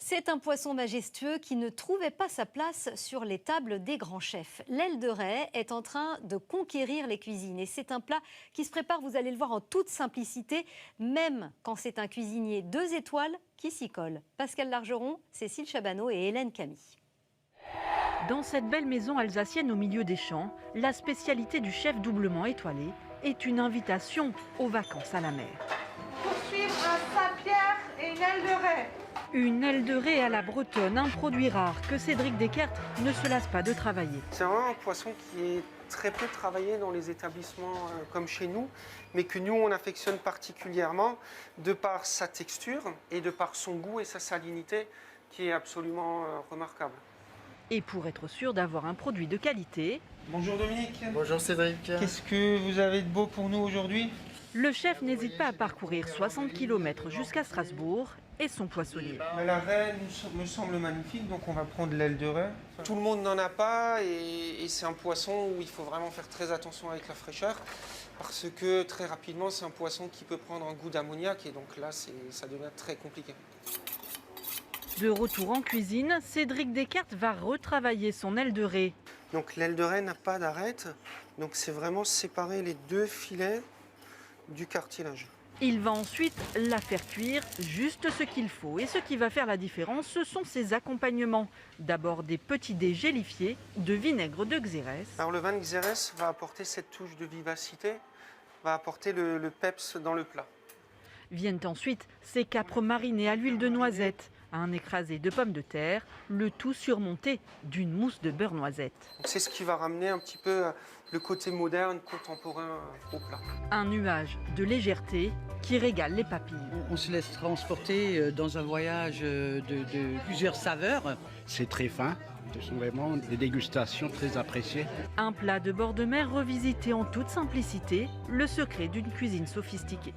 C'est un poisson majestueux qui ne trouvait pas sa place sur les tables des grands chefs. L'aile de raie est en train de conquérir les cuisines et c'est un plat qui se prépare, vous allez le voir, en toute simplicité, même quand c'est un cuisinier 2 étoiles qui s'y colle. Pascal Largeron, Cécile Chabanot et Hélène Camille. Dans cette belle maison alsacienne au milieu des champs, la spécialité du chef doublement étoilé est une invitation aux vacances à la mer. Pour suivre un Saint-Pierre et une aile de raie. Une aile de raie à la bretonne, un produit rare que Cédric Descartes ne se lasse pas de travailler. C'est vraiment un poisson qui est très peu travaillé dans les établissements comme chez nous, mais que nous on affectionne particulièrement de par sa texture et de par son goût et sa salinité qui est absolument remarquable. Et pour être sûr d'avoir un produit de qualité... Bonjour Dominique. Bonjour Cédric. Qu'est-ce que vous avez de beau pour nous aujourd'hui? Le chef n'hésite pas à parcourir 60 km jusqu'à Strasbourg et son poissonnier. La raie me semble magnifique, donc on va prendre l'aile de raie. Tout le monde n'en a pas et c'est un poisson où il faut vraiment faire très attention avec la fraîcheur parce que très rapidement c'est un poisson qui peut prendre un goût d'ammoniac et donc là ça devient très compliqué. De retour en cuisine, Cédric Descartes va retravailler son aile de raie. Donc l'aile de raie n'a pas d'arête, donc c'est vraiment séparer les deux filets du cartilage. Il va ensuite la faire cuire juste ce qu'il faut. Et ce qui va faire la différence, ce sont ses accompagnements. D'abord des petits dés gélifiés de vinaigre de Xérès. Alors le vin de Xérès va apporter cette touche de vivacité, va apporter le peps dans le plat. Viennent ensuite ces capres marinés à l'huile de noisette, un écrasé de pommes de terre, le tout surmonté d'une mousse de beurre noisette. C'est ce qui va ramener un petit peu le côté moderne, contemporain au plat. Un nuage de légèreté qui régale les papilles. On se laisse transporter dans un voyage de plusieurs saveurs. C'est très fin, ce sont vraiment des dégustations très appréciées. Un plat de bord de mer revisité en toute simplicité, le secret d'une cuisine sophistiquée.